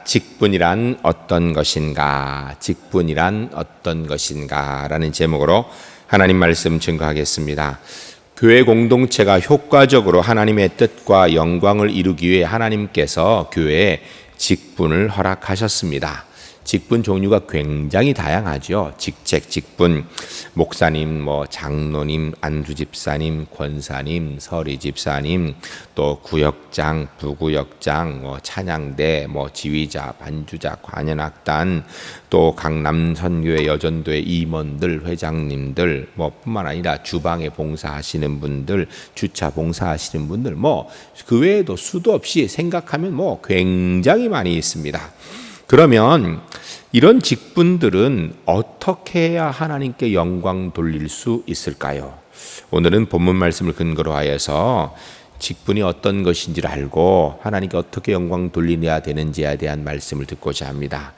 직분이란 어떤 것인가? 직분이란 어떤 것인가? 라는 제목으로 하나님 말씀 증거하겠습니다. 교회 공동체가 효과적으로 하나님의 뜻과 영광을 이루기 위해 하나님께서 교회에 직분을 허락하셨습니다. 직분 종류가 굉장히 다양하죠. 직책, 직분, 목사님, 장로님, 안수집사님, 권사님, 서리집사님, 또 구역장, 부구역장, 찬양대, 지휘자, 반주자, 관현악단, 또 각 남선교회, 여전도회 임원들, 회장님들, 뿐만 아니라 주방에 봉사하시는 분들, 주차 봉사하시는 분들, 그 외에도 수도 없이 생각하면 굉장히 많이 있습니다. 그러면 이런 직분들은 어떻게 해야 하나님께 영광 돌릴 수 있을까요? 오늘은 본문 말씀을 근거로 하여서 직분이 어떤 것인지를 알고 하나님께 어떻게 영광 돌려야 되는지에 대한 말씀을 듣고자 합니다.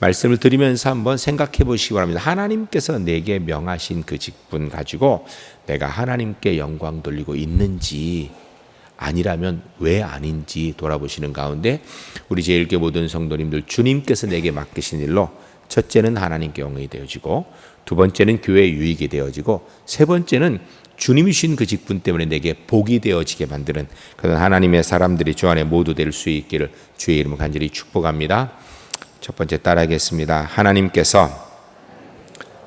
말씀을 드리면서 한번 생각해 보시기 바랍니다. 하나님께서 내게 명하신 그 직분 가지고 내가 하나님께 영광 돌리고 있는지, 아니라면 왜 아닌지 돌아보시는 가운데 우리 제1교 모든 성도님들, 주님께서 내게 맡기신 일로 첫째는 하나님께 영광이 되어지고, 두 번째는 교회의 유익이 되어지고, 세 번째는 주님이 주신 그 직분 때문에 내게 복이 되어지게 만드는 그런 하나님의 사람들이 주 안에 모두 될 수 있기를 주의 이름으로 간절히 축복합니다. 첫 번째 따라하겠습니다. 하나님께서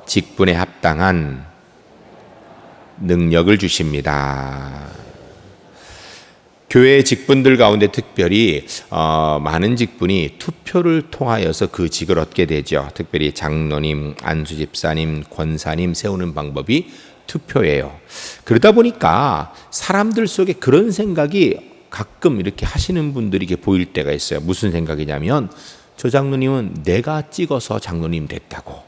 직분에 합당한 능력을 주십니다. 교회의 직분들 가운데 특별히 많은 직분이 투표를 통하여서 그 직을 얻게 되죠. 특별히 장로님, 안수집사님, 권사님 세우는 방법이 투표예요. 그러다 보니까 사람들 속에 그런 생각이 가끔 이렇게 하시는 분들이 이렇게 보일 때가 있어요. 무슨 생각이냐면, 저 장로님은 내가 찍어서 장로님 됐다고,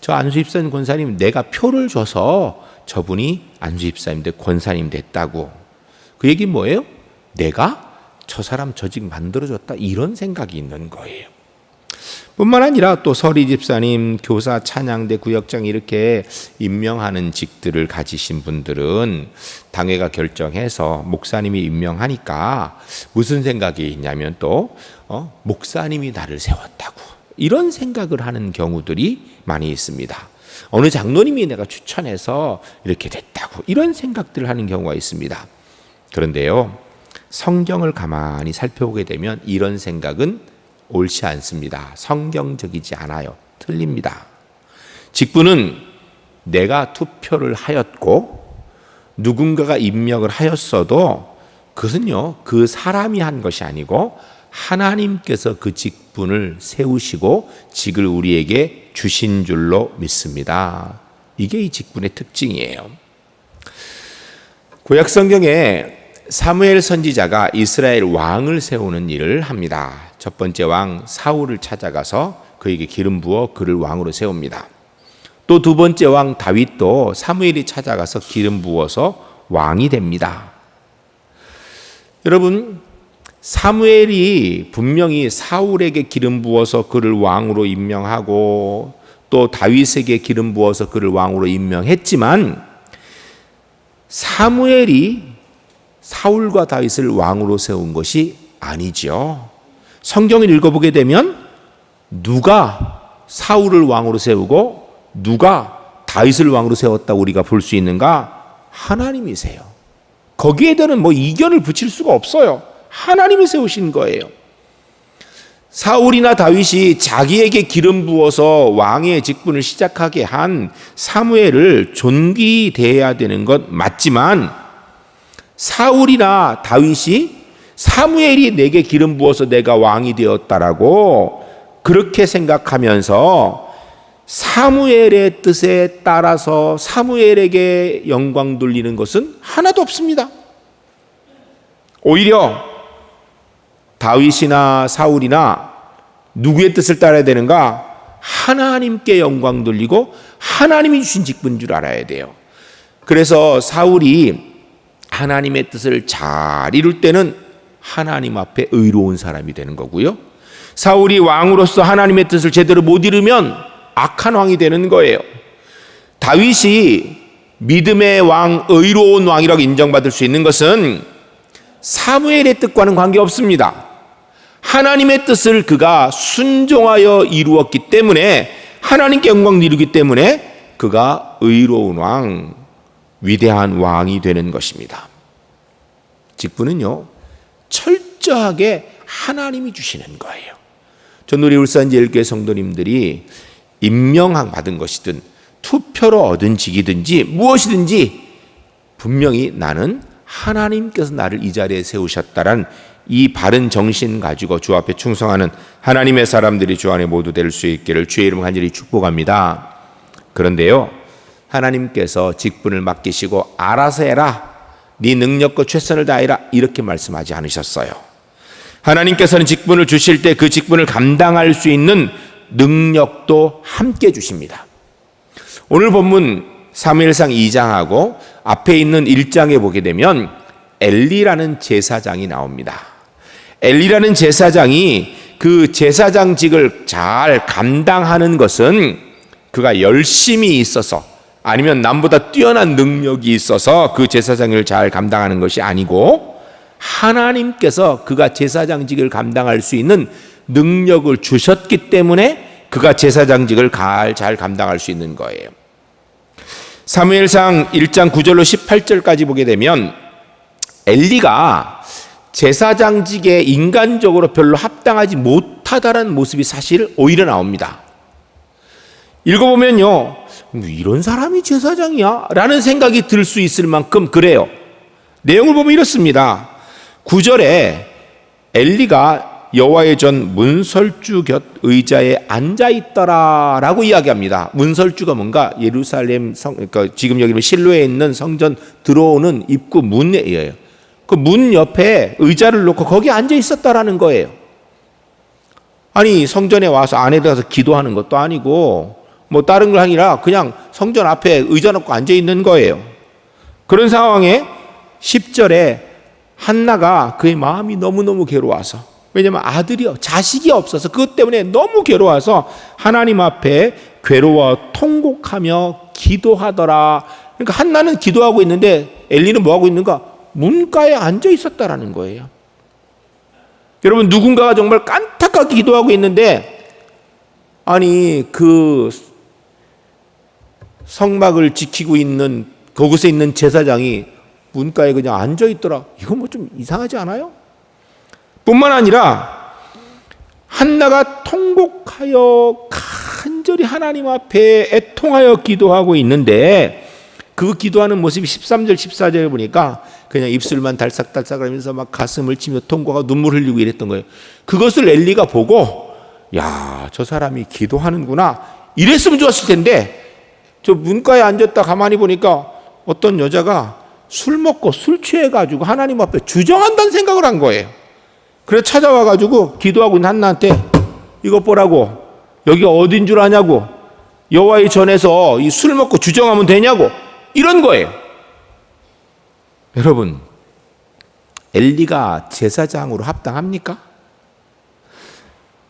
저 안수집사님, 권사님 내가 표를 줘서 저분이 안수집사님 돼 권사님 됐다고. 그 얘기는 뭐예요? 내가 저 사람 저직 만들어줬다, 이런 생각이 있는 거예요. 뿐만 아니라 또 서리집사님, 교사, 찬양대, 구역장 이렇게 임명하는 직들을 가지신 분들은 당회가 결정해서 목사님이 임명하니까 무슨 생각이 있냐면 또 목사님이 나를 세웠다고, 이런 생각을 하는 경우들이 많이 있습니다. 어느 장로님이 내가 추천해서 이렇게 됐다고, 이런 생각들을 하는 경우가 있습니다. 그런데요, 성경을 가만히 살펴보게 되면 이런 생각은 옳지 않습니다. 성경적이지 않아요. 틀립니다. 직분은 내가 투표를 하였고 누군가가 임명을 하였어도 그것은요, 그 사람이 한 것이 아니고 하나님께서 그 직분을 세우시고 직을 우리에게 주신 줄로 믿습니다. 이게 이 직분의 특징이에요. 구약 성경에 사무엘 선지자가 이스라엘 왕을 세우는 일을 합니다. 첫 번째 왕 사울을 찾아가서 그에게 기름 부어 그를 왕으로 세웁니다. 또 두 번째 왕 다윗도 사무엘이 찾아가서 기름 부어서 왕이 됩니다. 여러분, 사무엘이 분명히 사울에게 기름 부어서 그를 왕으로 임명하고 또 다윗에게 기름 부어서 그를 왕으로 임명했지만, 사무엘이 사울과 다윗을 왕으로 세운 것이 아니죠. 성경을 읽어보게 되면 누가 사울을 왕으로 세우고 누가 다윗을 왕으로 세웠다고 우리가 볼 수 있는가? 하나님이세요. 거기에 대한 이견을 붙일 수가 없어요. 하나님이 세우신 거예요. 사울이나 다윗이 자기에게 기름 부어서 왕의 직분을 시작하게 한 사무엘을 존귀히 대해야 되는 것 맞지만, 사울이나 다윗이 사무엘이 내게 기름 부어서 내가 왕이 되었다라고 그렇게 생각하면서 사무엘의 뜻에 따라서 사무엘에게 영광 돌리는 것은 하나도 없습니다. 오히려 다윗이나 사울이나 누구의 뜻을 따라야 되는가? 하나님께 영광 돌리고 하나님이 주신 직분인 줄 알아야 돼요. 그래서 사울이 하나님의 뜻을 잘 이룰 때는 하나님 앞에 의로운 사람이 되는 거고요, 사울이 왕으로서 하나님의 뜻을 제대로 못 이루면 악한 왕이 되는 거예요. 다윗이 믿음의 왕, 의로운 왕이라고 인정받을 수 있는 것은 사무엘의 뜻과는 관계없습니다. 하나님의 뜻을 그가 순종하여 이루었기 때문에, 하나님께 영광 이루기 때문에 그가 의로운 왕, 위대한 왕이 되는 것입니다. 직분은요, 철저하게 하나님이 주시는 거예요. 전 우리 울산제일교회 성도님들이 임명 받은 것이든 투표로 얻은 직이든지 무엇이든지 분명히 나는 하나님께서 나를 이 자리에 세우셨다라는 이 바른 정신 가지고 주 앞에 충성하는 하나님의 사람들이 주 안에 모두 될 수 있기를 주의 이름으로 간절히 축복합니다. 그런데요, 하나님께서 직분을 맡기시고 알아서 해라, 네 능력과 최선을 다해라, 이렇게 말씀하지 않으셨어요. 하나님께서는 직분을 주실 때 그 직분을 감당할 수 있는 능력도 함께 주십니다. 오늘 본문 사무엘상 2장하고 앞에 있는 1장에 보게 되면 엘리라는 제사장이 나옵니다. 엘리라는 제사장이 그 제사장직을 잘 감당하는 것은 그가 열심히 있어서, 아니면 남보다 뛰어난 능력이 있어서 그 제사장을 잘 감당하는 것이 아니고, 하나님께서 그가 제사장직을 감당할 수 있는 능력을 주셨기 때문에 그가 제사장직을 잘 감당할 수 있는 거예요. 사무엘상 1장 9절로 18절까지 보게 되면 엘리가 제사장직에 인간적으로 별로 합당하지 못하다라는 모습이 사실 오히려 나옵니다. 읽어보면요, 이런 사람이 제사장이야? 라는 생각이 들 수 있을 만큼 그래요. 내용을 보면 이렇습니다. 9절에 엘리가 여호와의 전 문설주 곁 의자에 앉아 있더라 라고 이야기합니다. 문설주가 뭔가 예루살렘 그러니까 지금 여기 실로에 있는 성전 들어오는 입구 문이에요. 그 문 옆에 의자를 놓고 거기 앉아 있었다라는 거예요. 아니, 성전에 와서 안에 들어가서 기도하는 것도 아니고 뭐 다른 걸 아니라 그냥 성전 앞에 의자 놓고 앉아 있는 거예요. 그런 상황에 10절에 한나가 그의 마음이 너무너무 괴로워서, 왜냐하면 아들이요, 자식이 없어서 그것 때문에 너무 괴로워서 하나님 앞에 괴로워 통곡하며 기도하더라. 그러니까 한나는 기도하고 있는데 엘리는 뭐하고 있는가? 문가에 앉아 있었다라는 거예요. 여러분, 누군가가 정말 깐탁하게 기도하고 있는데, 아니 그 성막을 지키고 있는 그곳에 있는 제사장이 문가에 그냥 앉아 있더라. 이건 뭐 좀 이상하지 않아요? 뿐만 아니라 한나가 통곡하여 간절히 하나님 앞에 애통하여 기도하고 있는데, 그 기도하는 모습이 13절 14절에 보니까 그냥 입술만 달싹달싹 하면서 막 가슴을 치며 통곡하고 눈물 흘리고 이랬던 거예요. 그것을 엘리가 보고, 야, 저 사람이 기도하는구나, 이랬으면 좋았을 텐데, 저 문가에 앉았다 가만히 보니까 어떤 여자가 술 먹고 술 취해가지고 하나님 앞에 주정한다는 생각을 한 거예요. 그래서 찾아와가지고 기도하고 있는 한나한테, 이것 보라고, 여기가 어딘 줄 아냐고, 여호와의 전에서 이 술 먹고 주정하면 되냐고, 이런 거예요. 여러분, 엘리가 제사장으로 합당합니까?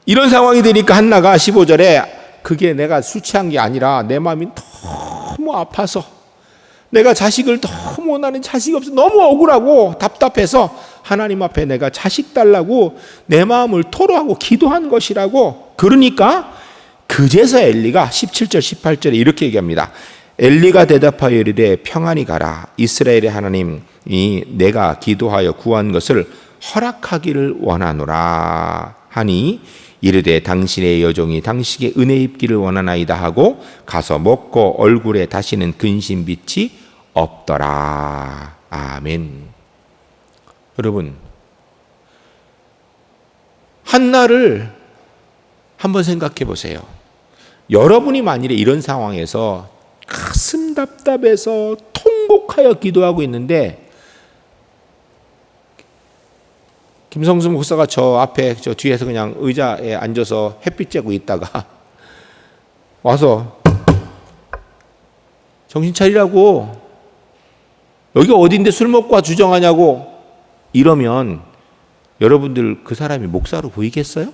이런 상황이 되니까 한나가 15절에 그게 내가 술 취한 게 아니라 내 마음이 너무 아파서, 내가 자식을 너무 원하는 자식이 없어 너무 억울하고 답답해서 하나님 앞에 내가 자식 달라고 내 마음을 토로하고 기도한 것이라고. 그러니까 그제서 엘리가 17절 18절에 이렇게 얘기합니다. 엘리가 대답하여 이르되 평안히 가라. 이스라엘의 하나님이 내가 기도하여 구한 것을 허락하기를 원하노라 하니, 이르되 당신의 여종이 당신에게 은혜 입기를 원하나이다 하고 가서 먹고 얼굴에 다시는 근심빛이 없더라. 아멘. 여러분, 한나를 한번 생각해 보세요. 여러분이 만일에 이런 상황에서 가슴 답답해서 통곡하여 기도하고 있는데, 김성수 목사가 저 앞에 저 뒤에서 그냥 의자에 앉아서 햇빛 쬐고 있다가 와서 정신 차리라고, 여기가 어딘데 술 먹고 와 주정하냐고 이러면 여러분들 그 사람이 목사로 보이겠어요?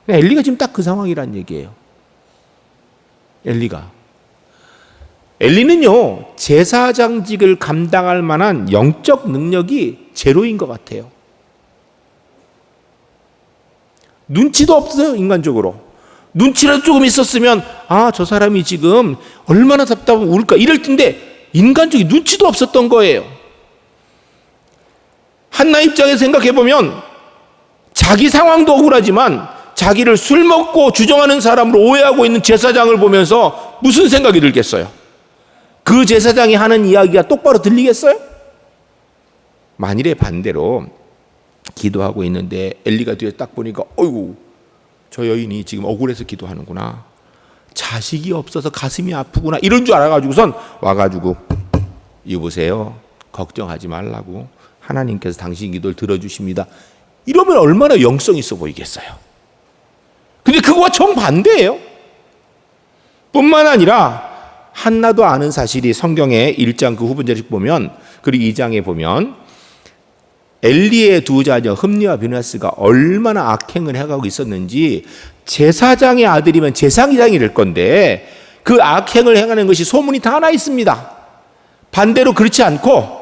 엘리가 지금 딱 그 상황이란 얘기예요. 엘리는요, 제사장직을 감당할 만한 영적 능력이 제로인 것 같아요. 눈치도 없어요, 인간적으로. 눈치라도 조금 있었으면 저 사람이 지금 얼마나 답답하면 울까 이럴 텐데 인간적인 눈치도 없었던 거예요. 한나 입장에서 생각해보면 자기 상황도 억울하지만 자기를 술 먹고 주정하는 사람으로 오해하고 있는 제사장을 보면서 무슨 생각이 들겠어요? 그 제사장이 하는 이야기가 똑바로 들리겠어요? 만일에 반대로 기도하고 있는데 엘리가 뒤에 딱 보니까 어이구, 저 여인이 지금 억울해서 기도하는구나, 자식이 없어서 가슴이 아프구나 이런 줄 알아가지고선 와가지고 여보세요, 걱정하지 말라고, 하나님께서 당신 기도를 들어주십니다. 이러면 얼마나 영성 있어 보이겠어요. 근데 그거와 정반대예요. 뿐만 아니라 한나도 아는 사실이 성경의 1장 그 후반절에 보면, 그리고 2장에 보면 엘리의 두 자녀 흠니와 비느하스가 얼마나 악행을 해가고 있었는지, 제사장의 아들이면 제사장이 될 건데 그 악행을 행하는 것이 소문이 다 나 있습니다. 반대로 그렇지 않고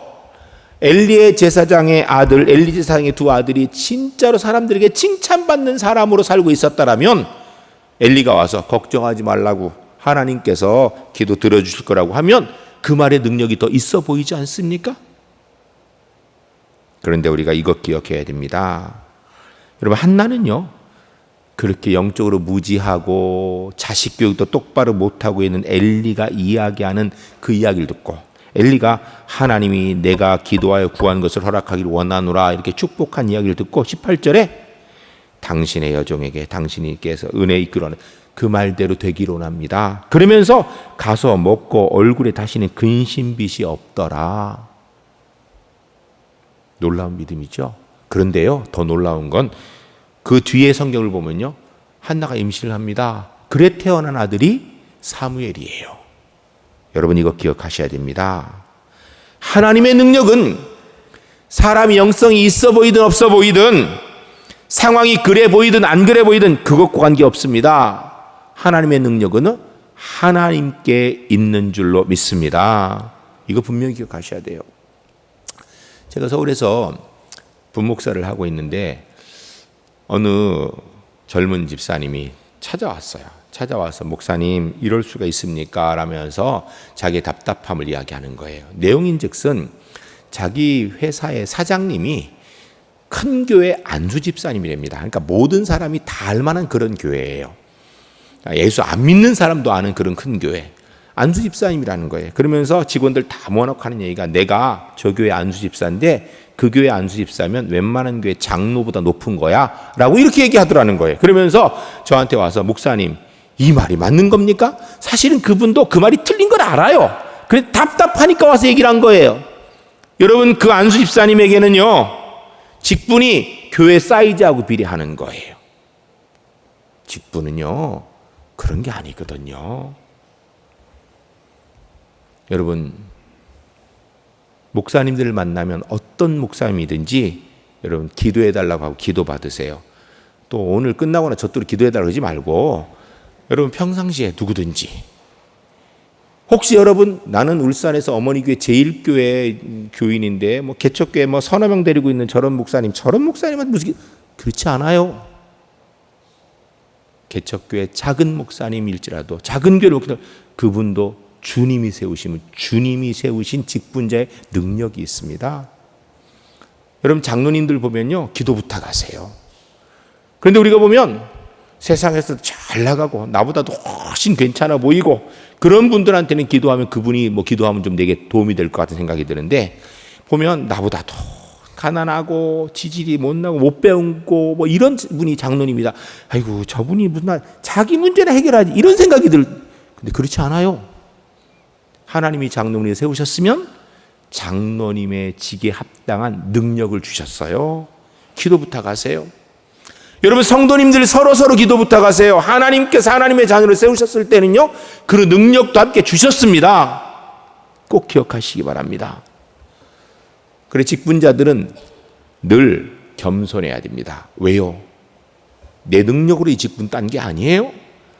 엘리의 제사장의 아들, 엘리 제사장의 두 아들이 진짜로 사람들에게 칭찬받는 사람으로 살고 있었다라면 엘리가 와서 걱정하지 말라고, 하나님께서 기도 들어주실 거라고 하면 그 말의 능력이 더 있어 보이지 않습니까? 그런데 우리가 이것 기억해야 됩니다. 여러분, 한나는요, 그렇게 영적으로 무지하고 자식 교육도 똑바로 못하고 있는 엘리가 이야기하는 그 이야기를 듣고, 엘리가 하나님이 내가 기도하여 구한 것을 허락하기를 원하노라 이렇게 축복한 이야기를 듣고 18절에 당신의 여종에게 당신께서 은혜 이끌어내 그 말대로 되기로 합니다. 그러면서 가서 먹고 얼굴에 다시는 근심빛이 없더라. 놀라운 믿음이죠. 그런데요, 더 놀라운 건 그 뒤에 성경을 보면요, 한나가 임신을 합니다. 그래 태어난 아들이 사무엘이에요. 여러분, 이거 기억하셔야 됩니다. 하나님의 능력은 사람이 영성이 있어 보이든 없어 보이든, 상황이 그래 보이든 안 그래 보이든 그것과 관계없습니다. 하나님의 능력은 하나님께 있는 줄로 믿습니다. 이거 분명히 기억하셔야 돼요. 제가 서울에서 분목사를 하고 있는데 어느 젊은 집사님이 찾아와서 목사님 이럴 수가 있습니까? 라면서 자기의 답답함을 이야기하는 거예요. 내용인즉슨 자기 회사의 사장님이 큰 교회 안수 집사님이랍니다. 그러니까 모든 사람이 다 알만한 그런 교회예요. 예수 안 믿는 사람도 아는 그런 큰 교회, 안수 집사님이라는 거예요. 그러면서 직원들 다 모아놓고 하는 얘기가, 내가 저 교회 안수 집사인데 그 교회 안수 집사면 웬만한 교회 장로보다 높은 거야 라고 이렇게 얘기하더라는 거예요. 그러면서 저한테 와서, 목사님 이 말이 맞는 겁니까? 사실은 그분도 그 말이 틀린 걸 알아요. 그래 답답하니까 와서 얘기를 한 거예요. 여러분, 그 안수 집사님에게는요, 직분이 교회 사이즈하고 비례하는 거예요. 직분은요, 그런 게 아니거든요. 여러분, 목사님들을 만나면 어떤 목사님이든지 여러분 기도해달라고 하고 기도 받으세요. 또 오늘 끝나거나 저쪽으로 기도해달라고 하지 말고 여러분 평상시에 누구든지, 혹시 여러분 나는 울산에서 어머니 교회 제1교회 교인인데 뭐 개척교회 뭐 서너 명 데리고 있는 저런 목사님은 무슨, 그렇지 않아요. 개척교회 작은 목사님일지라도, 작은 교회 목사님, 그분도 주님이 세우신 직분자의 능력이 있습니다. 여러분, 장로님들 보면요, 기도 부탁하세요. 그런데 우리가 보면 세상에서 잘 나가고 나보다도 훨씬 괜찮아 보이고 그런 분들한테는 기도하면 그분이 뭐 기도하면 좀 내게 도움이 될 것 같은 생각이 드는데, 보면 나보다도 가난하고 지질이 못나고 못 배우고 뭐 이런 분이 장로님이다. 아이고, 저분이 무슨 자기 문제나 해결하지, 이런 생각이 근데 그렇지 않아요. 하나님이 장로님을 세우셨으면 장로님의 직에 합당한 능력을 주셨어요. 기도 부탁하세요. 여러분, 성도님들 서로 기도 부탁하세요. 하나님께서 하나님의 자녀를 세우셨을 때는요, 그 능력도 함께 주셨습니다. 꼭 기억하시기 바랍니다. 그래, 직분자들은 늘 겸손해야 됩니다. 왜요? 내 능력으로 이 직분 딴 게 아니에요.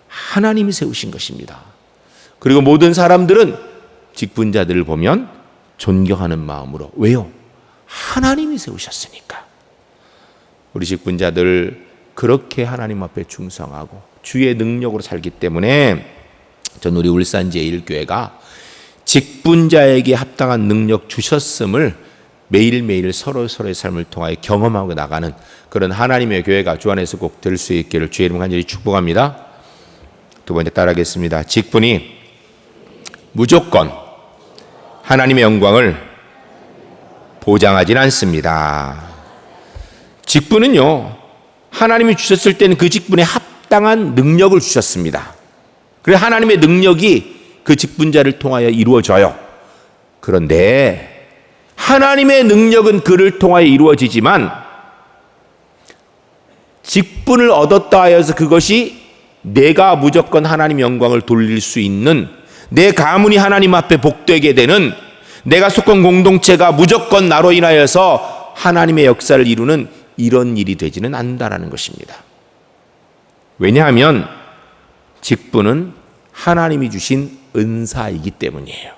하나님이 세우신 것입니다. 그리고 모든 사람들은 직분자들을 보면 존경하는 마음으로, 왜요? 하나님이 세우셨으니까. 우리 직분자들 그렇게 하나님 앞에 충성하고 주의 능력으로 살기 때문에 전 우리 울산 제1교회가 직분자에게 합당한 능력 주셨음을 매일매일 서로의 삶을 통하여 경험하고 나가는 그런 하나님의 교회가 주 안에서 꼭 될 수 있기를 주의 이름 간절히 축복합니다. 두 번째 따라하겠습니다. 직분이 무조건 하나님의 영광을 보장하진 않습니다. 직분은요, 하나님이 주셨을 때는 그 직분에 합당한 능력을 주셨습니다. 그래서 하나님의 능력이 그 직분자를 통하여 이루어져요. 그런데 하나님의 능력은 그를 통하여 이루어지지만 직분을 얻었다 하여서 그것이 내가 무조건 하나님 영광을 돌릴 수 있는, 내 가문이 하나님 앞에 복되게 되는, 내가 속한 공동체가 무조건 나로 인하여서 하나님의 역사를 이루는 이런 일이 되지는 않는다라는 것입니다. 왜냐하면 직분은 하나님이 주신 은사이기 때문이에요.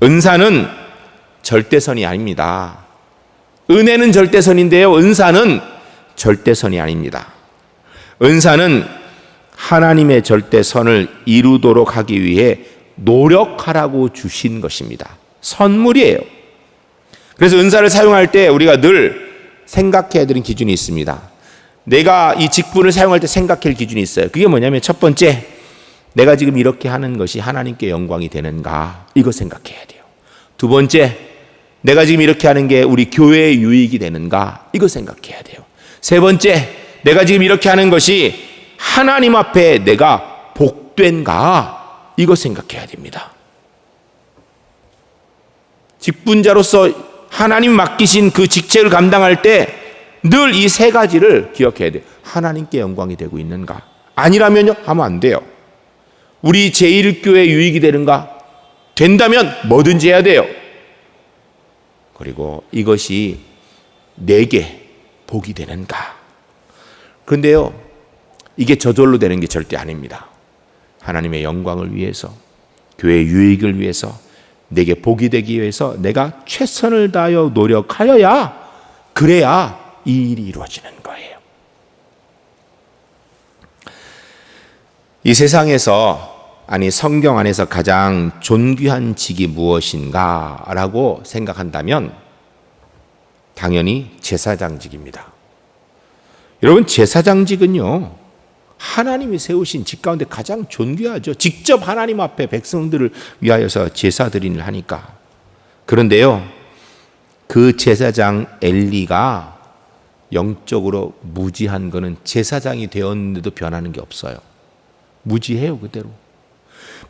은사는 절대선이 아닙니다. 은혜는 절대선인데요, 은사는 절대선이 아닙니다. 은사는 하나님의 절대선을 이루도록 하기 위해 노력하라고 주신 것입니다. 선물이에요. 그래서 은사를 사용할 때 우리가 늘 생각해야 되는 기준이 있습니다. 내가 이 직분을 사용할 때 생각해야 할 기준이 있어요. 그게 뭐냐면 첫 번째, 내가 지금 이렇게 하는 것이 하나님께 영광이 되는가, 이거 생각해야 돼요. 두 번째, 내가 지금 이렇게 하는 게 우리 교회의 유익이 되는가, 이거 생각해야 돼요. 세 번째, 내가 지금 이렇게 하는 것이 하나님 앞에 내가 복된가, 이거 생각해야 됩니다. 직분자로서 하나님 맡기신 그 직책을 감당할 때 늘 이 세 가지를 기억해야 돼요. 하나님께 영광이 되고 있는가? 아니라면요, 하면 안 돼요. 우리 제1교회 유익이 되는가? 된다면 뭐든지 해야 돼요. 그리고 이것이 내게 복이 되는가? 그런데요, 이게 저절로 되는 게 절대 아닙니다. 하나님의 영광을 위해서, 교회의 유익을 위해서, 내게 복이 되기 위해서 내가 최선을 다하여 노력하여야, 그래야 이 일이 이루어지는 거예요. 이 세상에서, 아니 성경 안에서 가장 존귀한 직이 무엇인가 라고 생각한다면 당연히 제사장직입니다. 여러분, 제사장직은요, 하나님이 세우신 직 가운데 가장 존귀하죠. 직접 하나님 앞에 백성들을 위하여서 제사 드림을 하니까. 그런데요, 그 제사장 엘리가 영적으로 무지한 거는 제사장이 되었는데도 변하는 게 없어요. 무지해요, 그대로.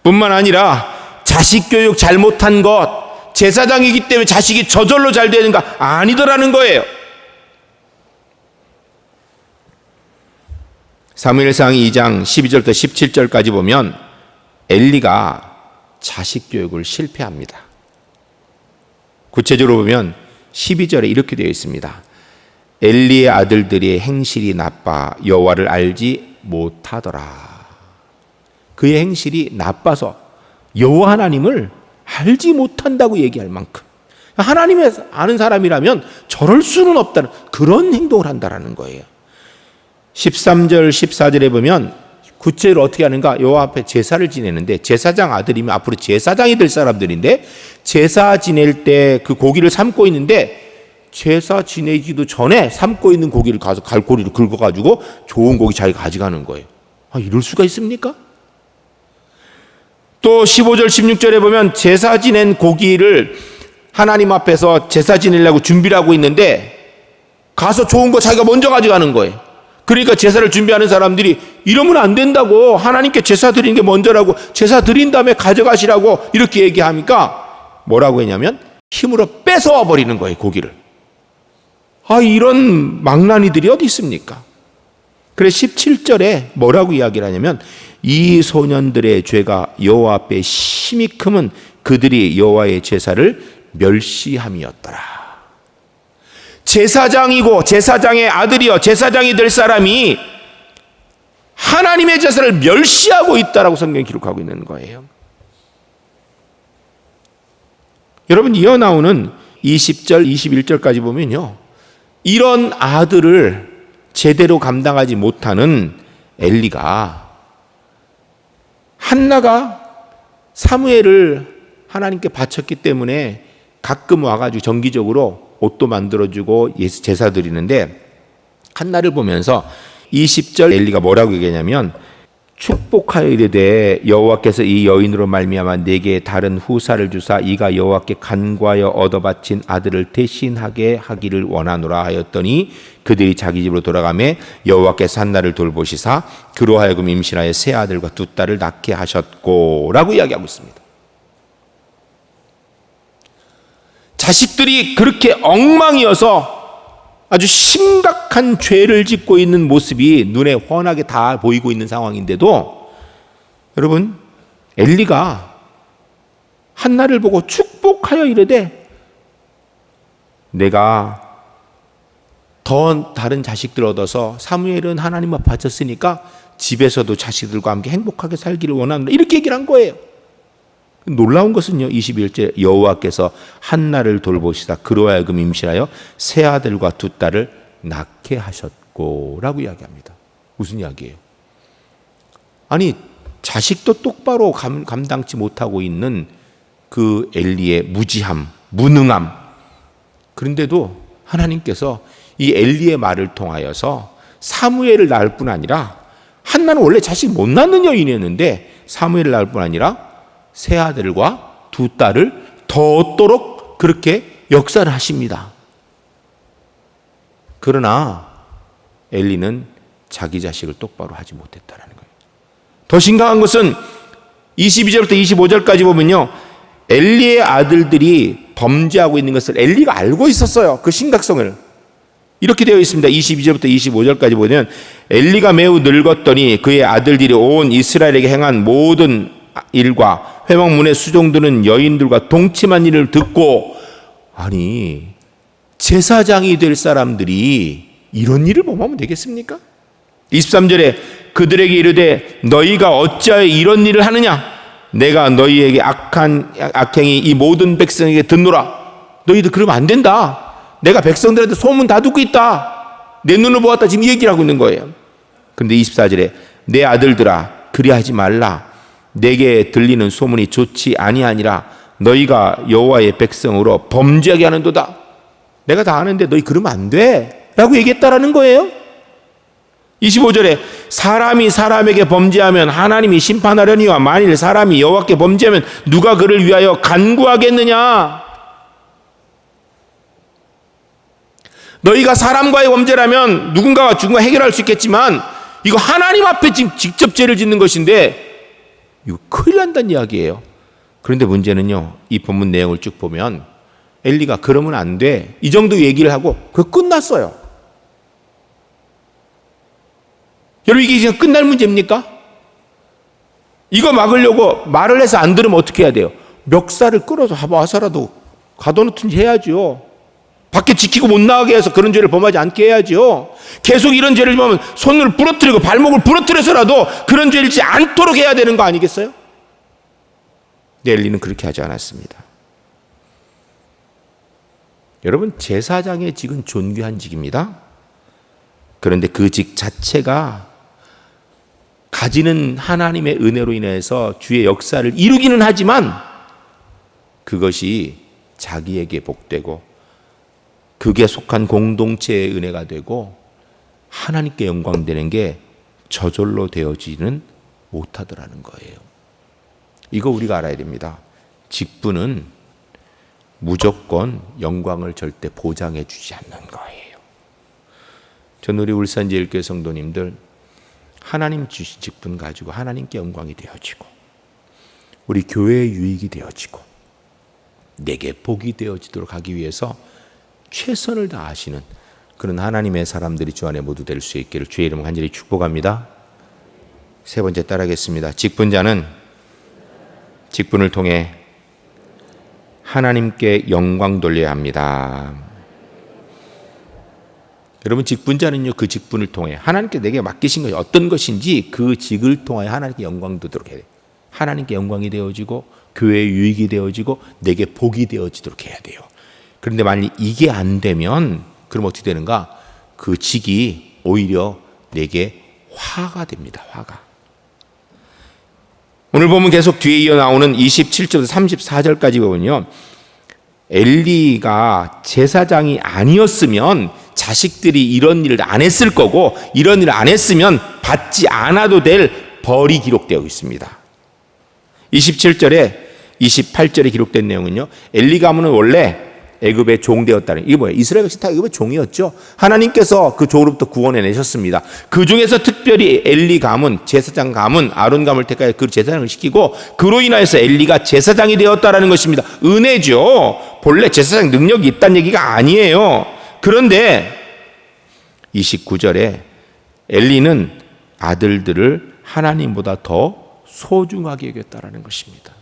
뿐만 아니라 자식 교육 잘못한 것, 제사장이기 때문에 자식이 저절로 잘 되는가? 아니더라는 거예요. 사무엘상 2장 12절부터 17절까지 보면 엘리가 자식 교육을 실패합니다. 구체적으로 보면 12절에 이렇게 되어 있습니다. 엘리의 아들들의 행실이 나빠 여호와를 알지 못하더라. 그의 행실이 나빠서 여호와 하나님을 알지 못한다고 얘기할 만큼, 하나님을 아는 사람이라면 저럴 수는 없다는 그런 행동을 한다는 거예요. 13절 14절에 보면 구체로 어떻게 하는가? 여호와 앞에 제사를 지내는데, 제사장 아들이면 앞으로 제사장이 될 사람들인데 제사 지낼 때 그 고기를 삶고 있는데, 제사 지내기도 전에 삶고 있는 고기를 가서 갈고리를 긁어가지고 좋은 고기 자기가 가져가는 거예요. 이럴 수가 있습니까? 또 15절 16절에 보면 제사 지낸 고기를 하나님 앞에서 제사 지내려고 준비를 하고 있는데 가서 좋은 거 자기가 먼저 가져가는 거예요. 그러니까 제사를 준비하는 사람들이 이러면 안 된다고, 하나님께 제사 드리는 게 먼저라고, 제사 드린 다음에 가져가시라고 이렇게 얘기하니까 뭐라고 했냐면 힘으로 뺏어와 버리는 거예요, 고기를. 이런 망나니들이 어디 있습니까? 그래서 17절에 뭐라고 이야기를 하냐면 이 소년들의 죄가 여호와 앞에 심히 크면 그들이 여호와의 제사를 멸시함이었더라. 제사장이고 제사장의 아들이여 제사장이 될 사람이 하나님의 제사를 멸시하고 있다라고 성경이 기록하고 있는 거예요. 여러분, 이어 나오는 20절 21절까지 보면요, 이런 아들을 제대로 감당하지 못하는 엘리가 한나가 사무엘을 하나님께 바쳤기 때문에 가끔 와가지고 정기적으로 옷도 만들어주고 제사 드리는데, 한나를 보면서 20절 엘리가 뭐라고 얘기하냐면, 축복하여 이르되 여호와께서 이 여인으로 말미암아 내게 다른 후사를 주사 이가 여호와께 간구하여 얻어 바친 아들을 대신하게 하기를 원하노라 하였더니 그들이 자기 집으로 돌아가매 여호와께서 한나를 돌보시사 그로 하여금 임신하여 세 아들과 두 딸을 낳게 하셨고 라고 이야기하고 있습니다. 자식들이 그렇게 엉망이어서 아주 심각한 죄를 짓고 있는 모습이 눈에 훤하게 다 보이고 있는 상황인데도, 여러분, 엘리가 한나를 보고 축복하여 이르되 내가 더 다른 자식들 얻어서 사무엘은 하나님 앞에 바쳤으니까 집에서도 자식들과 함께 행복하게 살기를 원한다, 이렇게 얘기를 한 거예요. 놀라운 것은요, 21절 여호와께서 한나를 돌보시다 그로 하여금 임신하여 세 아들과 두 딸을 낳게 하셨고 라고 이야기합니다. 무슨 이야기예요? 아니, 자식도 똑바로 감당치 못하고 있는 그 엘리의 무지함, 무능함, 그런데도 하나님께서 이 엘리의 말을 통하여서 사무엘을 낳을 뿐 아니라, 한나는 원래 자식 못 낳는 여인이었는데 사무엘을 낳을 뿐 아니라 세 아들과 두 딸을 더 얻도록 그렇게 역사를 하십니다. 그러나 엘리는 자기 자식을 똑바로 하지 못했다는 거예요. 더 심각한 것은 22절부터 25절까지 보면요, 엘리의 아들들이 범죄하고 있는 것을 엘리가 알고 있었어요. 그 심각성을. 이렇게 되어 있습니다. 22절부터 25절까지 보면, 엘리가 매우 늙었더니 그의 아들들이 온 이스라엘에게 행한 모든 일과 회막문의 수종드는 여인들과 동침한 일을 듣고, 아니, 제사장이 될 사람들이 이런 일을 범하면 되겠습니까? 23절에 그들에게 이르되 너희가 어찌하여 이런 일을 하느냐? 내가 너희에게 악행이 이 모든 백성에게 듣노라. 너희들 그러면 안 된다. 내가 백성들한테 소문 다 듣고 있다. 내 눈을 보았다. 지금 이 얘기를 하고 있는 거예요. 그런데 24절에 내 아들들아 그리하지 말라. 내게 들리는 소문이 좋지 아니하니라. 너희가 여호와의 백성으로 범죄하게 하는도다. 내가 다 아는데 너희 그러면 안 돼 라고 얘기했다라는 거예요. 25절에 사람이 사람에게 범죄하면 하나님이 심판하려니와 만일 사람이 여호와께 범죄하면 누가 그를 위하여 간구하겠느냐. 너희가 사람과의 범죄라면 누군가가 누군가 해결할 수 있겠지만, 이거 하나님 앞에 지금 직접 죄를 짓는 것인데 이거 큰일 난다는 이야기예요. 그런데 문제는요, 이 본문 내용을 쭉 보면 엘리가 그러면 안 돼, 이 정도 얘기를 하고 그거 끝났어요. 여러분, 이게 지금 끝날 문제입니까? 이거 막으려고 말을 해서 안 들으면 어떻게 해야 돼요? 멱살을 끌어서 와서라도 가둬놓든지 해야죠. 밖에 지키고 못 나가게 해서 그런 죄를 범하지 않게 해야죠. 계속 이런 죄를 범하면 손을 부러뜨리고 발목을 부러뜨려서라도 그런 죄를 짓지 않도록 해야 되는 거 아니겠어요? 근데 엘리는 그렇게 하지 않았습니다. 여러분, 제사장의 직은 존귀한 직입니다. 그런데 그 직 자체가 가지는 하나님의 은혜로 인해서 주의 역사를 이루기는 하지만 그것이 자기에게 복되고 그게 속한 공동체의 은혜가 되고 하나님께 영광되는 게 저절로 되어지는 못하더라는 거예요. 이거 우리가 알아야 됩니다. 직분은 무조건 영광을 절대 보장해 주지 않는 거예요. 전 우리 울산제일교회 성도님들, 하나님 주신 직분 가지고 하나님께 영광이 되어지고 우리 교회의 유익이 되어지고 내게 복이 되어지도록 하기 위해서 최선을 다하시는 그런 하나님의 사람들이 주 안에 모두 될 수 있기를 주의 이름으로 간절히 축복합니다. 세 번째 따라하겠습니다. 직분자는 직분을 통해 하나님께 영광 돌려야 합니다. 여러분, 직분자는요, 그 직분을 통해 하나님께 내게 맡기신 것이 어떤 것인지 그 직을 통하여 하나님께 영광 되도록 해야 돼요. 하나님께 영광이 되어지고 교회의 유익이 되어지고 내게 복이 되어지도록 해야 돼요. 그런데 만약 이게 안 되면 그럼 어떻게 되는가? 그 직이 오히려 내게 화가 됩니다. 화가. 오늘 보면 계속 뒤에 이어 나오는 27절부터 34절까지 보면요, 엘리가 제사장이 아니었으면 자식들이 이런 일을 안 했을 거고, 이런 일을 안 했으면 받지 않아도 될 벌이 기록되어 있습니다. 27절에 28절에 기록된 내용은요, 엘리 가문은 원래 애굽의 종되었다는, 이게 뭐예요? 이스라엘 백성 다 애굽의 종이었죠. 하나님께서 그 종으로부터 구원해 내셨습니다. 그 중에서 특별히 엘리 가문, 제사장 가문, 아론 가문을 택하여 그 제사장을 시키고, 그로 인하여서 엘리가 제사장이 되었다라는 것입니다. 은혜죠. 본래 제사장 능력이 있다는 얘기가 아니에요. 그런데 29절에 엘리는 아들들을 하나님보다 더 소중하게 여겼다라는 것입니다.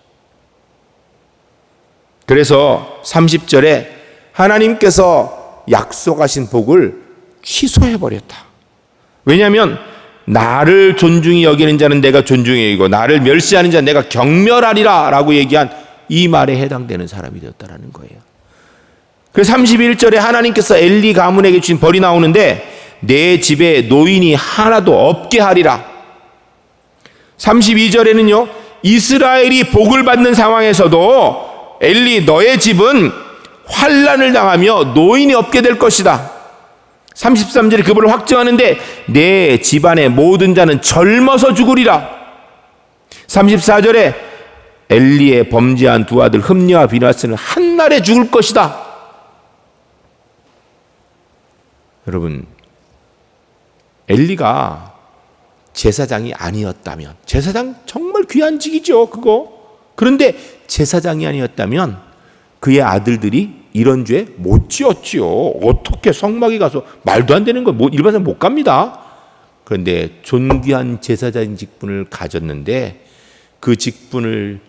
그래서 30절에 하나님께서 약속하신 복을 취소해버렸다. 왜냐하면 나를 존중히 여기는 자는 내가 존중히 여기고 나를 멸시하는 자는 내가 경멸하리라 라고 얘기한 이 말에 해당되는 사람이 되었다는 거예요. 그래서 31절에 하나님께서 엘리 가문에게 주신 벌이 나오는데 내 집에 노인이 하나도 없게 하리라. 32절에는요, 이스라엘이 복을 받는 상황에서도 엘리 너의 집은 환난을 당하며 노인이 없게 될 것이다. 33절에 그 벌을 확정하는데 내 집안의 모든 자는 젊어서 죽으리라. 34절에 엘리의 범죄한 두 아들 흠니와 비나스는 한날에 죽을 것이다. 여러분, 엘리가 제사장이 아니었다면, 제사장 정말 귀한 직이죠, 그거. 그런데 제사장이 아니었다면 그의 아들들이 이런 죄 못 지었지요. 어떻게 성막에 가서 말도 안 되는 거 일반 사람 못 갑니다. 그런데 존귀한 제사장 직분을 가졌는데 그 직분을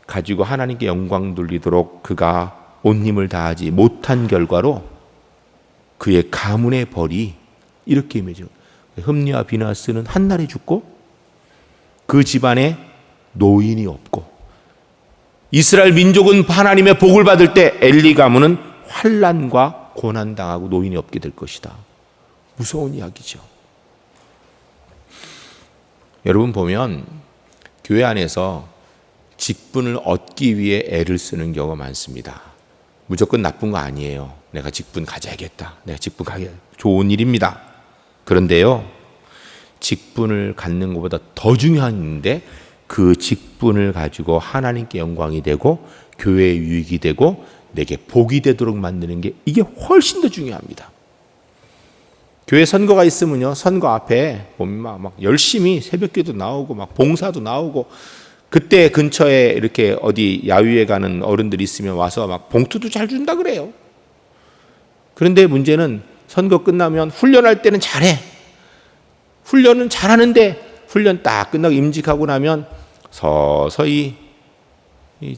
가지고 하나님께 영광 돌리도록 그가 온 힘을 다하지 못한 결과로 그의 가문의 벌이 이렇게 임해져. 흠니와 비나스는 한날에 죽고 그 집안에 노인이 없고, 이스라엘 민족은 하나님의 복을 받을 때 엘리 가문은 환난과 고난당하고 노인이 없게 될 것이다. 무서운 이야기죠. 여러분 보면 교회 안에서 직분을 얻기 위해 애를 쓰는 경우가 많습니다. 무조건 나쁜 거 아니에요. 내가 직분 가져야겠다. 내가 직분 가져야 좋은 일입니다. 그런데요, 직분을 갖는 것보다 더 중요한 일인데 그 직분을 가지고 하나님께 영광이 되고 교회에 유익이 되고 내게 복이 되도록 만드는 게 이게 훨씬 더 중요합니다. 교회 선거가 있으면요, 선거 앞에 보면 막 열심히 새벽기도 나오고 막 봉사도 나오고, 그때 근처에 이렇게 어디 야유회 가는 어른들이 있으면 와서 막 봉투도 잘 준다 그래요. 그런데 문제는 선거 끝나면 훈련할 때는 잘해. 훈련은 잘하는데 훈련 딱 끝나고 임직하고 나면 서서히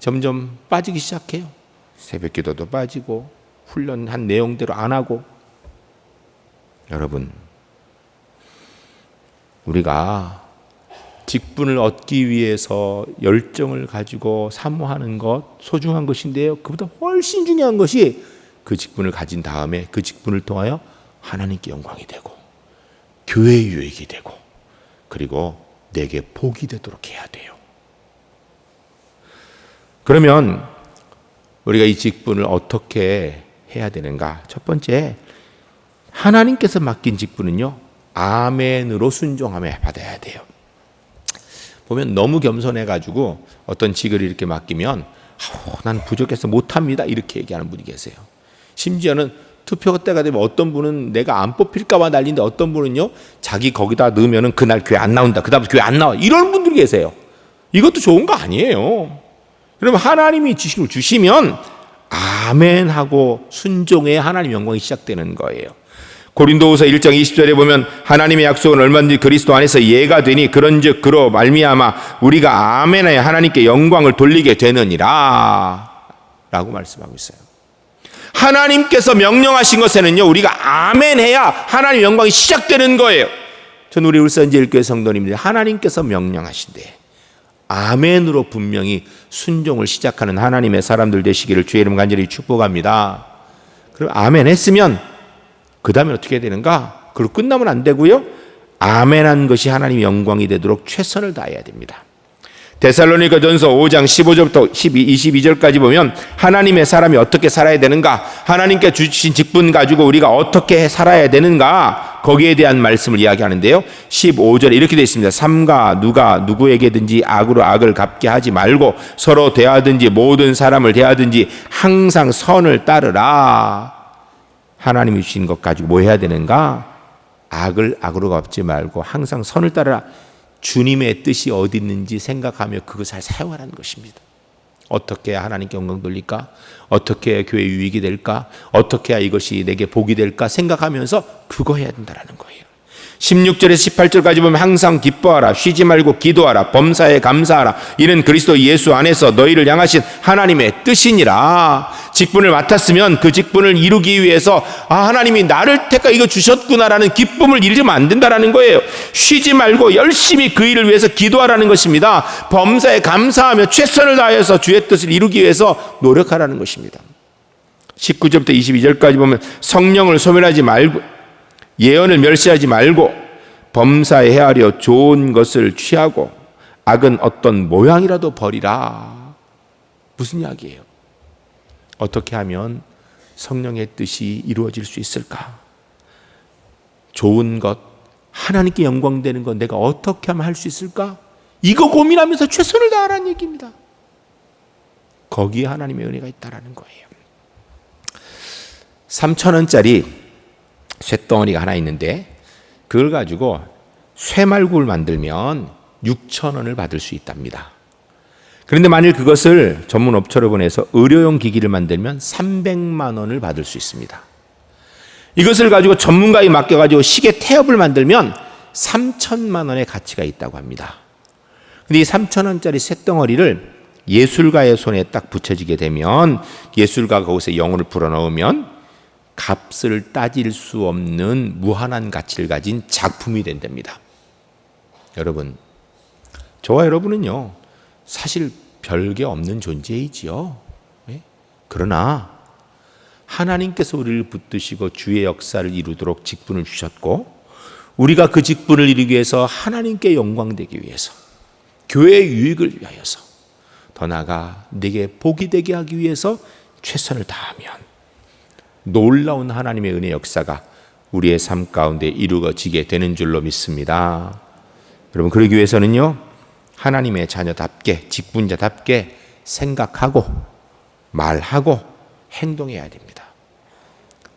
점점 빠지기 시작해요. 새벽기도도 빠지고 훈련한 내용대로 안 하고. 여러분, 우리가 직분을 얻기 위해서 열정을 가지고 사모하는 것 소중한 것인데요, 그보다 훨씬 중요한 것이 그 직분을 가진 다음에 그 직분을 통하여 하나님께 영광이 되고 교회의 유익이 되고 그리고 내게 복이 되도록 해야 돼요. 그러면 우리가 이 직분을 어떻게 해야 되는가? 첫 번째, 하나님께서 맡긴 직분은요, 아멘으로 순종하며 받아야 돼요. 보면 너무 겸손해가지고 어떤 직을 이렇게 맡기면 난 부족해서 못합니다 이렇게 얘기하는 분이 계세요. 심지어는 투표 때가 되면 어떤 분은 내가 안 뽑힐까 봐 난리인데 어떤 분은요, 자기 거기다 넣으면은 그날 교회 안 나온다, 그 다음 교회 안 나와, 이런 분들이 계세요. 이것도 좋은 거 아니에요. 그러면 하나님이 지식을 주시면 아멘하고 순종해 하나님 영광이 시작되는 거예요. 고린도후서 1장 20절에 보면 하나님의 약속은 얼마든지 그리스도 안에서 예가 되니 그런즉 그로 말미암아 우리가 아멘하여 하나님께 영광을 돌리게 되느니라 라고 말씀하고 있어요. 하나님께서 명령하신 것에는요, 우리가 아멘해야 하나님 영광이 시작되는 거예요. 전 우리 울산제일교회 성도님들, 하나님께서 명령하신대 아멘으로 분명히 순종을 시작하는 하나님의 사람들 되시기를 주의 이름 간절히 축복합니다. 그럼 아멘 했으면 그 다음에 어떻게 해야 되는가? 그리고 끝나면 안 되고요. 아멘한 것이 하나님의 영광이 되도록 최선을 다해야 됩니다. 데살로니가전서 5장 15절부터 22절까지 보면 하나님의 사람이 어떻게 살아야 되는가, 하나님께 주신 직분 가지고 우리가 어떻게 살아야 되는가, 거기에 대한 말씀을 이야기하는데요. 15절에 이렇게 되어 있습니다. 삼가 누가 누구에게든지 악으로 악을 갚게 하지 말고 서로 대하든지 모든 사람을 대하든지 항상 선을 따르라. 하나님이 주신 것 가지고 뭐 해야 되는가? 악을 악으로 갚지 말고 항상 선을 따르라. 주님의 뜻이 어디 있는지 생각하며 그것을 사용하라는 것입니다. 어떻게 해야 하나님께 영광 돌릴까? 어떻게 해야 교회 유익이 될까? 어떻게 해야 이것이 내게 복이 될까? 생각하면서 그거 해야 된다는 거예요. 16절에서 18절까지 보면 항상 기뻐하라, 쉬지 말고 기도하라, 범사에 감사하라. 이는 그리스도 예수 안에서 너희를 향하신 하나님의 뜻이니라. 직분을 맡았으면 그 직분을 이루기 위해서 하나님이 나를 택하 이거 주셨구나라는 기쁨을 잃으면 안 된다는 거예요. 쉬지 말고 열심히 그 일을 위해서 기도하라는 것입니다. 범사에 감사하며 최선을 다해서 주의 뜻을 이루기 위해서 노력하라는 것입니다. 19절부터 22절까지 보면 성령을 소멸하지 말고 예언을 멸시하지 말고 범사에 헤아려 좋은 것을 취하고 악은 어떤 모양이라도 버리라. 무슨 이야기예요? 어떻게 하면 성령의 뜻이 이루어질 수 있을까? 좋은 것, 하나님께 영광되는 것 내가 어떻게 하면 할 수 있을까? 이거 고민하면서 최선을 다하라는 얘기입니다. 거기에 하나님의 은혜가 있다라는 거예요. 3,000원짜리 쇳덩어리가 하나 있는데 그걸 가지고 쇠말구를 만들면 6,000원을 받을 수 있답니다. 그런데 만일 그것을 전문 업체로 보내서 의료용 기기를 만들면 300만 원을 받을 수 있습니다. 이것을 가지고 전문가에 맡겨가지고 시계 태엽을 만들면 3천만 원의 가치가 있다고 합니다. 근데 이 3,000원짜리 쇳덩어리를 예술가의 손에 딱 붙여지게 되면 예술가가 거기서 영혼을 불어넣으면 값을 따질 수 없는 무한한 가치를 가진 작품이 된답니다. 여러분, 저와 여러분은요 사실 별게 없는 존재이지요. 그러나 하나님께서 우리를 붙드시고 주의 역사를 이루도록 직분을 주셨고 우리가 그 직분을 이루기 위해서 하나님께 영광되기 위해서 교회의 유익을 위하여서 더 나아가 내게 복이 되게 하기 위해서 최선을 다하면 놀라운 하나님의 은혜 역사가 우리의 삶 가운데 이루어지게 되는 줄로 믿습니다. 여러분, 그러기 위해서는요 하나님의 자녀답게 직분자답게 생각하고 말하고 행동해야 됩니다.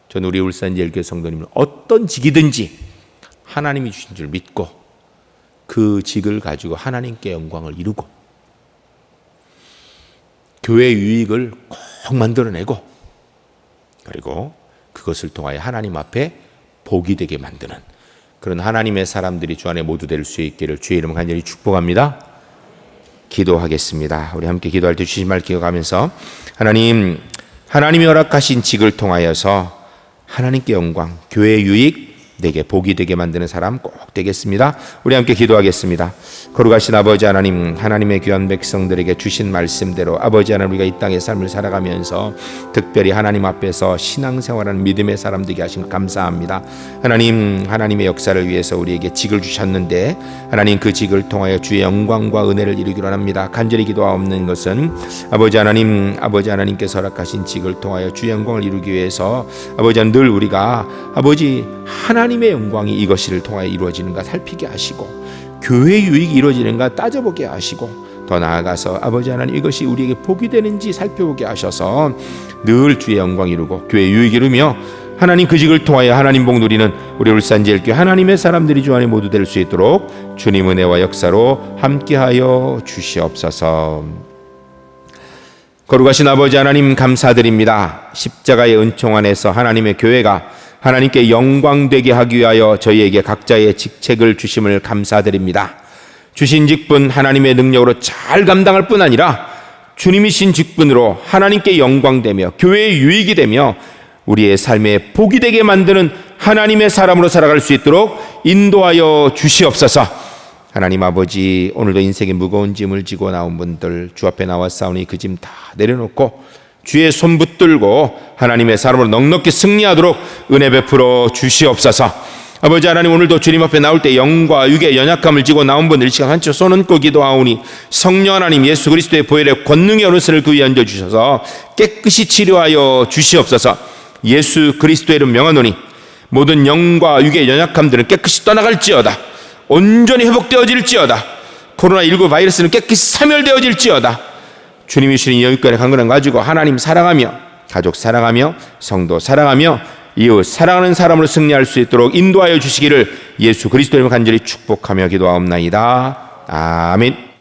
저는 우리 울산제일교회 성도님은 어떤 직이든지 하나님이 주신 줄 믿고 그 직을 가지고 하나님께 영광을 이루고 교회 유익을 꼭 만들어내고 그리고 그것을 통하여 하나님 앞에 복이 되게 만드는 그런 하나님의 사람들이 주 안에 모두 될 수 있기를 주의 이름으로 간절히 축복합니다. 기도하겠습니다. 우리 함께 기도할 때 주신 말 기억하면서 하나님이 허락하신 직을 통하여서 하나님께 영광, 교회의 유익, 내게 복이 되게 만드는 사람 꼭 되겠습니다. 우리 함께 기도하겠습니다. 거룩하신 아버지 하나님, 하나님의 귀한 백성들에게 주신 말씀대로 아버지 하나님 우리가 이 땅의 삶을 살아가면서 특별히 하나님 앞에서 신앙생활하는 믿음의 사람 되게 하신 것 감사합니다. 하나님의 역사를 위해서 우리에게 직을 주셨는데 하나님 그 직을 통하여 주의 영광과 은혜를 이루기로 합니다. 간절히 기도하옵는 것은 아버지 하나님께서 허락하신 직을 통하여 주의 영광을 이루기 위해서 아버지 하나님 늘 우리가 아버지 하나님의 영광이 이것을 통하여 이루어지는가 살피게 하시고 교회 유익이 이루어지는가 따져보게 하시고 더 나아가서 아버지 하나님 이것이 우리에게 복이 되는지 살펴보게 하셔서 늘 주의 영광 이루고 교회 유익 이루며 하나님 그 직을 통하여 하나님 복 누리는 우리 울산제일교회 하나님의 사람들이 주 안에 모두 될 수 있도록 주님 은혜와 역사로 함께하여 주시옵소서. 거룩하신 아버지 하나님 감사드립니다. 십자가의 은총 안에서 하나님의 교회가 하나님께 영광되게 하기 위하여 저희에게 각자의 직책을 주심을 감사드립니다. 주신 직분 하나님의 능력으로 잘 감당할 뿐 아니라 주님이신 직분으로 하나님께 영광되며 교회의 유익이 되며 우리의 삶에 복이 되게 만드는 하나님의 사람으로 살아갈 수 있도록 인도하여 주시옵소서. 하나님 아버지, 오늘도 인생의 무거운 짐을 지고 나온 분들 주 앞에 나왔사오니 그 짐 다 내려놓고 주의 손 붙들고 하나님의 사람으로 넉넉히 승리하도록 은혜 베풀어 주시옵소서. 아버지 하나님, 오늘도 주님 앞에 나올 때 영과 육의 연약함을 지고 나온 분들 이 시간 한쪽 손 얹고 기도하오니 성령 하나님 예수 그리스도의 보혈의 권능의 어른선을 그 위에 얹어주셔서 깨끗이 치료하여 주시옵소서. 예수 그리스도의 이름 명하노니 모든 영과 육의 연약함들은 깨끗이 떠나갈지어다. 온전히 회복되어질지어다. 코로나19 바이러스는 깨끗이 사멸되어질지어다. 주님이 주신 이 영육간의 강건함 가지고 하나님 사랑하며 가족 사랑하며 성도 사랑하며 이웃 사랑하는 사람으로 승리할 수 있도록 인도하여 주시기를 예수 그리스도의 이름으로 간절히 축복하며 기도하옵나이다. 아멘.